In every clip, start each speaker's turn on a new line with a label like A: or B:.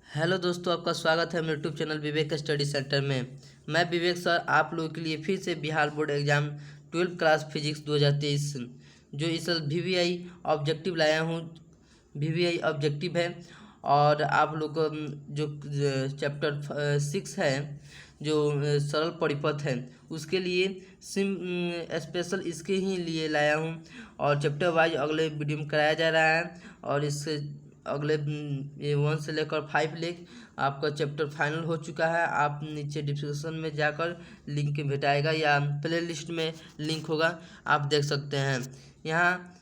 A: Hello दोस्तों, आपका स्वागत है मेरे यूट्यूब चैनल विवेक स्टडी सेंटर में। मैं विवेक सर आप लोगों के लिए फिर से Bihar board exam 12th class physics 2023 जो इस साल वीवीआई ऑब्जेक्टिव लाया हूँ। वीवीआई ऑब्जेक्टिव है और आप लोग को जो चैप्टर 6 है जो सरल परिपथ है उसके लिए सिम स्पेशल इसके ही लिए लाया हूँ और चैप्टर वाइज अगले वीडियो में कराया जा रहा है। और इससे अगले 1 से लेकर 5 लेख आपका चैप्टर फाइनल हो चुका है। आप नीचे डिस्क्रिप्शन में जाकर लिंक भेटाएगा या प्ले लिस्ट में लिंक होगा, आप देख सकते हैं। यहाँ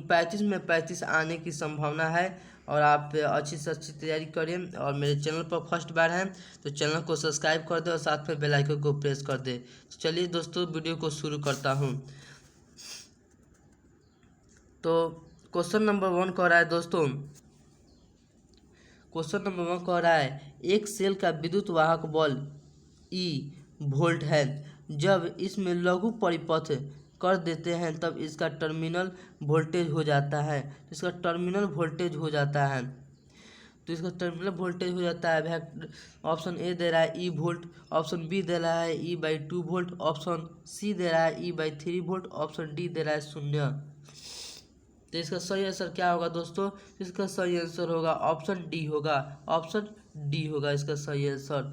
A: 35 में 35 आने की संभावना है और आप अच्छी से अच्छी तैयारी करें। और मेरे चैनल पर फर्स्ट बार हैं तो चैनल को सब्सक्राइब कर दे और साथ में बेल आइकन को प्रेस कर दे। तो चलिए दोस्तों, वीडियो को शुरू करता हूँ। तो क्वेश्चन नंबर 1 कह रहा है दोस्तों, क्वेश्चन नंबर 1 कह रहा है एक सेल का विद्युत वाहक बल ई वोल्ट है। जब इसमें लघु परिपथ कर देते हैं तब इसका टर्मिनल वोल्टेज हो जाता है। इसका टर्मिनल वोल्टेज हो जाता है तो इसका टर्मिनल वोल्टेज हो जाता है। ऑप्शन ए दे रहा है ई वोल्ट, ऑप्शन बी दे रहा है E/2 वोल्ट, ऑप्शन सी दे रहा है E/3 वोल्ट, ऑप्शन डी दे रहा है 0। तो इसका सही आंसर क्या होगा दोस्तों? इसका सही आंसर होगा ऑप्शन डी होगा। ऑप्शन डी होगा इसका सही आंसर।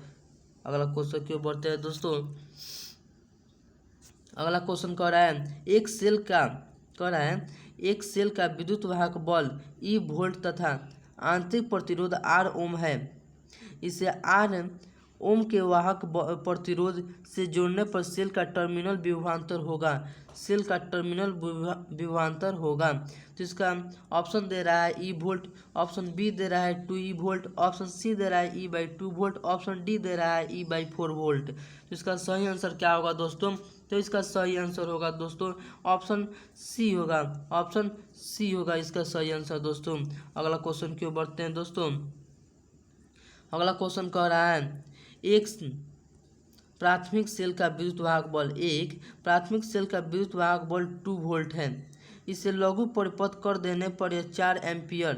A: अगला क्वेश्चन क्यों बढ़ते हैं दोस्तों। अगला क्वेश्चन कह रहा है एक सेल का विद्युत वाहक बल ई वोल्ट तथा आंतरिक प्रतिरोध R ओम है। इसे R ओम के वाहक प्रतिरोध से जोड़ने पर सेल का टर्मिनल विभवांतर होगा। सेल का टर्मिनल विभवांतर होगा। तो इसका ऑप्शन दे रहा है ई वोल्ट, ऑप्शन बी दे रहा है 2E वोल्ट, ऑप्शन सी दे रहा है E/2 वोल्ट, ऑप्शन डी दे रहा है E/4 वोल्ट। तो इसका सही आंसर क्या होगा दोस्तों? तो इसका सही आंसर होगा दोस्तों ऑप्शन सी होगा। ऑप्शन सी होगा इसका सही आंसर दोस्तों। अगला क्वेश्चन क्यों बढ़ते हैं दोस्तों। अगला क्वेश्चन कह रहा है एक प्राथमिक सेल का विद्युत वाहक बल 2 वोल्ट है। इसे लघु परिपथ कर देने पर यह 4 एम्पियर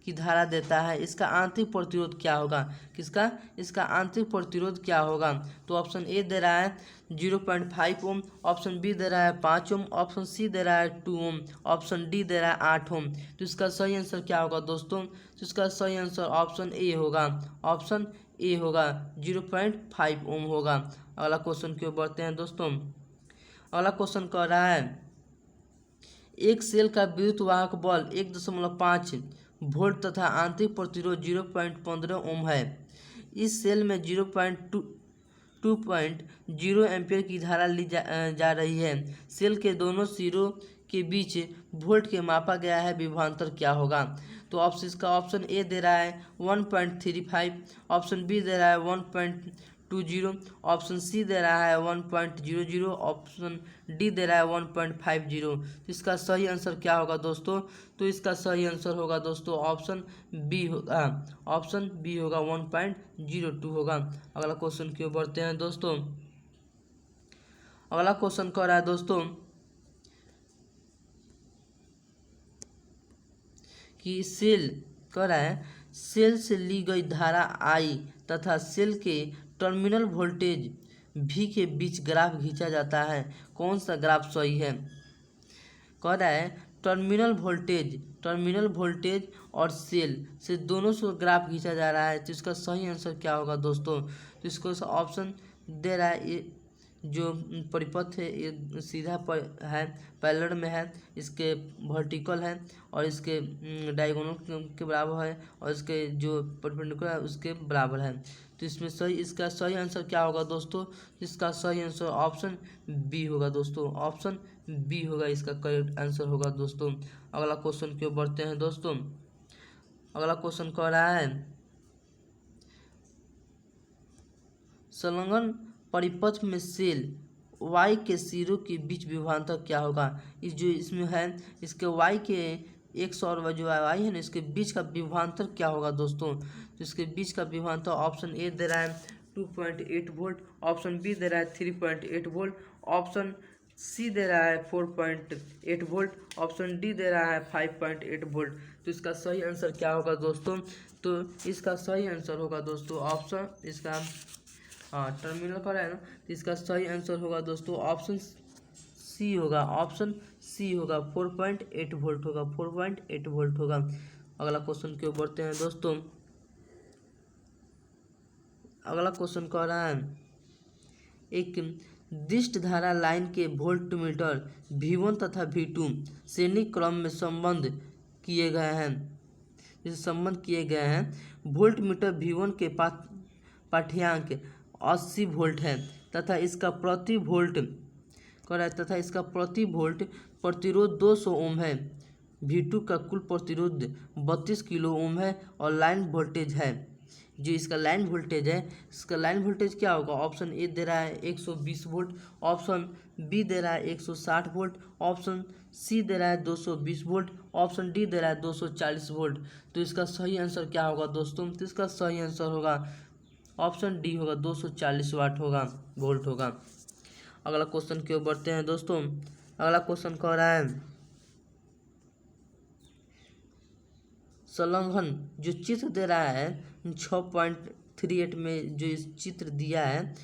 A: की धारा देता है। इसका आंतरिक प्रतिरोध क्या होगा? इसका आंतरिक प्रतिरोध क्या होगा? तो ऑप्शन ए दे रहा है 0.5 ओम, ऑप्शन बी दे रहा है 5 ओम, ऑप्शन सी दे रहा है 2 ओम, ऑप्शन डी दे रहा है 8 ओम। तो इसका सही आंसर क्या होगा दोस्तों? तो इसका सही आंसर ऑप्शन ए होगा। ऑप्शन ए होगा 0.5 ओम होगा। अगला क्वेश्चन क्यों बढ़ते हैं दोस्तों। अगला क्वेश्चन कह रहा है एक सेल का विद्युत वाहक बल 1.5 वोल्ट तथा आंतरिक प्रतिरोध 0.15 ओम है। इस सेल में 2.0 एम्पियर की धारा ली जा रही है। सेल के दोनों सिरों के बीच वोल्ट के मापा गया है, विभवांतर क्या होगा? तो इसका ऑप्शन ए दे रहा है 1.35, ऑप्शन बी दे रहा है 1.20, ऑप्शन सी दे रहा है 1.00, ऑप्शन डी दे रहा है 1.50। तो इसका सही आंसर क्या होगा दोस्तों? तो इसका सही आंसर होगा दोस्तों ऑप्शन बी होगा। ऑप्शन बी होगा 1.02 होगा। अगला क्वेश्चन क्यों बढ़ते हैं दोस्तों। अगला क्वेश्चन कह रहा है दोस्तों कि सेल से ली गई धारा I तथा सेल के टर्मिनल वोल्टेज V के बीच ग्राफ खींचा जाता है। कौन सा ग्राफ सही है? कह रहा है टर्मिनल वोल्टेज और सेल से दोनों से ग्राफ खींचा जा रहा है। तो इसका सही आंसर क्या होगा दोस्तों? तो इसको ऑप्शन दे रहा है जो परिपथ है ये सीधा पर है, पैरेलल में है, इसके वर्टिकल है और इसके डायगोनल के बराबर है और इसके जो परपेंडिकुलर है उसके बराबर है। तो इसमें इसका सही आंसर क्या होगा दोस्तों? इसका सही आंसर ऑप्शन बी होगा दोस्तों। ऑप्शन बी होगा इसका करेक्ट आंसर होगा दोस्तों। अगला क्वेश्चन क्यों बढ़ते हैं दोस्तों। अगला क्वेश्चन कह रहा है संलग्न परिपथ में सेल y के सिरों के बीच विभवांतर क्या होगा? इसमें है इसके y के x और जो y है ना इसके बीच का विभवांतर क्या होगा दोस्तों? तो इसके बीच का विभवांतर ऑप्शन ए दे रहा है 2.8 वोल्ट, ऑप्शन बी दे रहा है 3.8 वोल्ट, ऑप्शन सी दे रहा है 4.8 वोल्ट, ऑप्शन डी दे रहा है 5.8 वोल्ट। तो इसका सही आंसर क्या होगा दोस्तों? तो इसका सही आंसर होगा दोस्तों ऑप्शन, इसका टर्मिनल का है ना, तो इसका सही आंसर होगा दोस्तों ऑप्शन सी होगा, ऑप्शन सी होगा। 4.8 वोल्ट होगा, 4.8 वोल्ट होगा। अगला क्वेश्चन की ओर बढ़ते हैं दोस्तों। अगला क्वेश्चन कह रहा है एक दिष्ट धारा लाइन के वोल्टमीटर V1 तथा V2 श्रेणी क्रम में संबंध किए गए हैं। वोल्टमीटर V1 के पाठ्यांक 80 वोल्ट है तथा इसका प्रति वोल्ट प्रतिरोध 200 ओम है। V2 का कुल प्रतिरोध 32 किलो ओम है और लाइन वोल्टेज है, जो इसका लाइन वोल्टेज है, इसका लाइन वोल्टेज क्या होगा? ऑप्शन ए दे रहा है 120 वोल्ट, ऑप्शन बी दे रहा है 160 वोल्ट, ऑप्शन सी दे रहा है 220 वोल्ट, ऑप्शन डी दे रहा है 240 वोल्ट। तो इसका सही आंसर क्या होगा दोस्तों? तो इसका सही आंसर होगा ऑप्शन डी होगा, 240 वाट होगा, वोल्ट होगा। अगला क्वेश्चन की ओर बढ़ते हैं दोस्तों। अगला क्वेश्चन कह रहा है संलग्न जो चित्र दे रहा है 6.38 में जो इस चित्र दिया है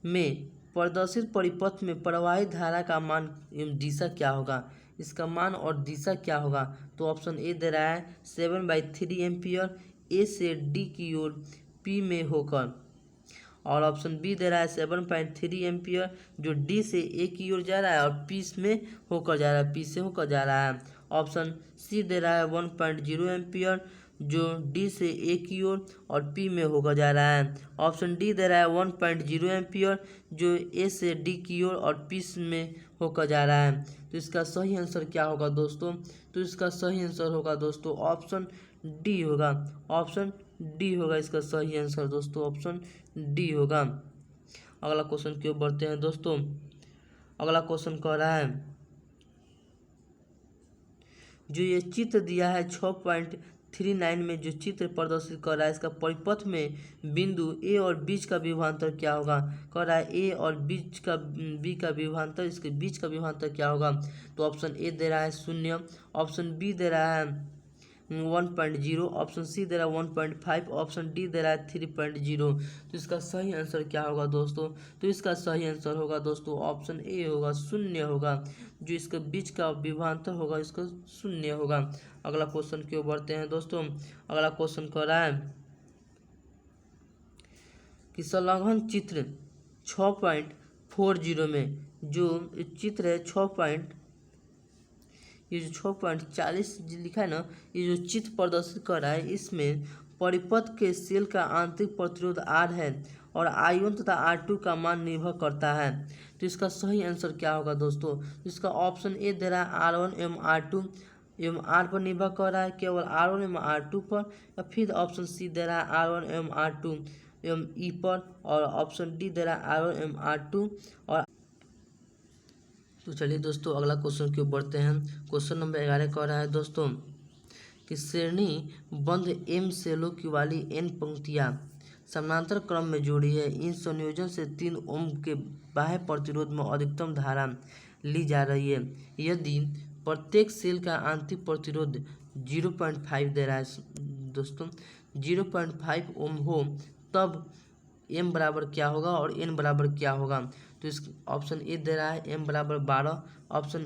A: में प्रदर्शित परिपथ में प्रवाहित धारा का मान एवं दिशा क्या होगा? इसका मान और दिशा क्या होगा? तो ऑप्शन ए दे रहा है 7/3 एम्पियर ए से डी की ओर पी में होकर, और ऑप्शन बी दे रहा है 7.3 एम्पियर जो डी से ए की ओर जा रहा है और पी में होकर जा रहा है, पी से होकर जा रहा है। ऑप्शन सी दे रहा है 1.0 एम्पियर जो डी से ए की ओर और पी में होकर जा रहा है। ऑप्शन डी दे रहा है 1.0 एम्पियर जो ए से डी की ओर और पी में होकर जा रहा है। तो इसका सही आंसर क्या होगा दोस्तों? तो इसका सही आंसर होगा दोस्तों ऑप्शन डी होगा, ऑप्शन डी होगा इसका सही आंसर दोस्तों, ऑप्शन डी होगा। अगला क्वेश्चन की ओर बढ़ते हैं दोस्तों। अगला क्वेश्चन कह रहा है जो ये चित्र दिया है 6.39 में जो चित्र प्रदर्शित कर रहा है इसका परिपथ में बिंदु ए और बीच का विभवांतर क्या होगा? कह रहा है ए और बीच का बी का विभवांतर, इसके बीच का विभवांतर क्या होगा? तो ऑप्शन ए दे रहा है 0, ऑप्शन बी दे रहा है 1.0, ऑप्शन सी दे रहा है 1.5, ऑप्शन डी दे रहा है 3.0। तो इसका सही आंसर क्या होगा दोस्तों? तो इसका सही आंसर होगा दोस्तों ऑप्शन ए होगा, 0 होगा, जो इसके बीच का विभवांतर होगा इसका 0 होगा। अगला क्वेश्चन की ओर बढ़ते हैं दोस्तों। अगला क्वेश्चन कह रहा है कि संलग्न चित्र 6.40 में जो चित्र है 6.40 लिखा है ना, ये जो चित्र प्रदर्शित कर रहा है इसमें परिपथ के सेल का आंतरिक प्रतिरोध R है और I1 तथा R2 का मान निर्भर करता है। तो इसका सही आंसर क्या होगा दोस्तों? इसका ऑप्शन ए दे रहा है R1 एवं R2 एवं R पर निर्भर कर रहा है, केवल R1 एवं R2 पर, या फिर ऑप्शन सी दे रहा है R1 एवं R2 एवं ई पर, और ऑप्शन डी दे रहा है R1 एवं R2 और। तो चलिए दोस्तों अगला क्वेश्चन की ओर बढ़ते हैं। क्वेश्चन नंबर 11 कह रहा है दोस्तों कि श्रेणी बंध एम सेलों की वाली n पंक्तियां समानांतर क्रम में जोड़ी है। इन संयोजन से 3 ओम के बाह्य प्रतिरोध में अधिकतम धारा ली जा रही है। यदि प्रत्येक सेल का आंतरिक प्रतिरोध 0.5 दे रहा है दोस्तों, 0.5 ओम हो, तब m बराबर क्या होगा और n बराबर क्या होगा? तो इस ऑप्शन ए दे रहा है m बराबर 12, ऑप्शन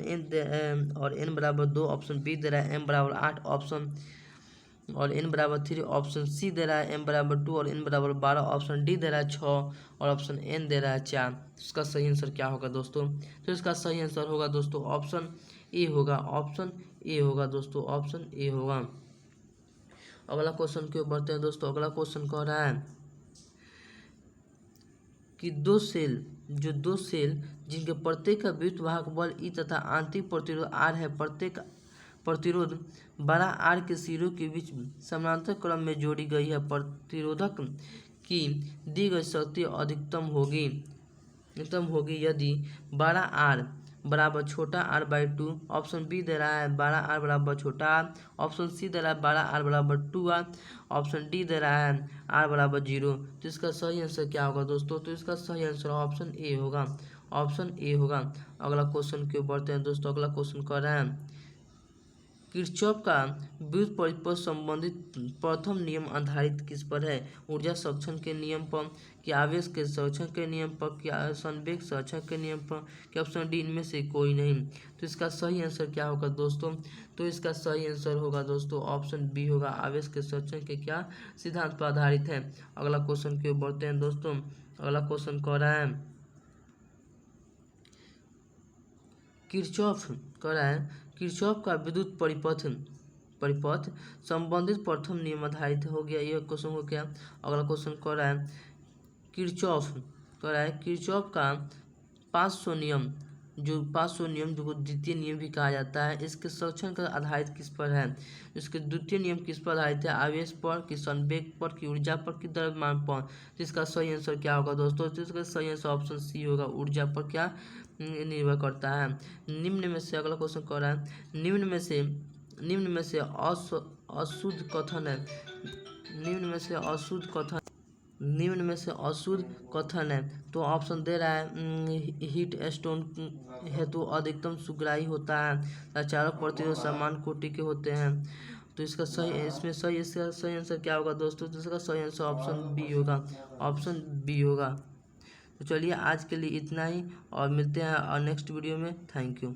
A: और n बराबर 2, ऑप्शन बी दे रहा है m बराबर 8, ऑप्शन और n बराबर 3, ऑप्शन सी दे रहा है m बराबर 2 और n बराबर 12, ऑप्शन डी दे रहा है 6 और ऑप्शन n दे रहा है 4। इसका सही आंसर क्या होगा दोस्तों? तो इसका सही आंसर होगा दोस्तों ऑप्शन ए होगा, ऑप्शन ए होगा दोस्तों, ऑप्शन ए होगा। अगला क्वेश्चन की ओर बढ़ते हैं दोस्तों। अगला क्वेश्चन कह रहा है कि दो सेल जिनके प्रत्येक का विद्युत वाहक बल ई तथा आंतरिक प्रतिरोध R है, प्रत्येक प्रतिरोध बड़ा R के सिरों के बीच समानांतर क्रम में जोड़ी गई है। प्रतिरोधक की दी गई शक्ति अधिकतम होगी यदि बड़ा R बराबर छोटा r/2, ऑप्शन बी दे रहा है बड़ा R बराबर छोटा r, ऑप्शन सी दे रहा है बड़ा R बराबर 2r, ऑप्शन डी दे रहा है R बराबर 0। तो इसका सही आंसर क्या होगा दोस्तों? तो इसका सही आंसर ऑप्शन ए होगा, ऑप्शन ए होगा। अगला क्वेश्चन के ऊपर बढ़ते हैं दोस्तों। अगला क्वेश्चन कह रहा है किरचॉफ का विद्युत परिपथ संबंधित प्रथम नियम आधारित किस पर है? ऊर्जा संरक्षण के नियम पर, कि आवेश के संरक्षण के नियम पर, क्या संवेग संरक्षण के नियम पर, क्या ऑप्शन डी इनमें से कोई नहीं? तो इसका सही आंसर क्या होगा दोस्तों? तो इसका सही आंसर होगा दोस्तों ऑप्शन बी होगा, आवेश के संरक्षण के क्या सिद्धांत पर आधारित है। अगला क्वेश्चन की ओर बढ़ते हैं दोस्तों। अगला क्वेश्चन कह रहा है किरचॉफ का विद्युत परिपथ संबंधित प्रथम नियम आधारित हो गया, यह क्वेश्चन हो गया। अगला क्वेश्चन कह रहा है किरचॉफ का 500 नियम जो द्वितीय नियम भी कहा जाता है, इसके संरक्षण का आधारित किस पर है? इसके द्वितीय नियम किस पर आधारित है? आवेश पर, कि संवेग पर, कि ऊर्जा पर, कि द्रव्यमान पर? तो इसका सही आंसर क्या होगा दोस्तों? तो इसका सही आंसर ऑप्शन सी होगा, ऊर्जा पर क्या निर्भर करता है। निम्न में से अगला क्वेश्चन कह रहा है निम्न में से अशुद्ध कथन है। निम्न में से अशुद्ध कथन है, तो ऑप्शन दे रहा है हीट स्टोन हेतु अधिकतम सुग्राही होता है, चारों प्रतिरोध समान कोटि के होते हैं। तो इसका सही आंसर क्या होगा दोस्तों? तो इसका सही आंसर ऑप्शन बी होगा। तो चलिए आज के लिए इतना ही और मिलते हैं और नेक्स्ट वीडियो में। Thank you.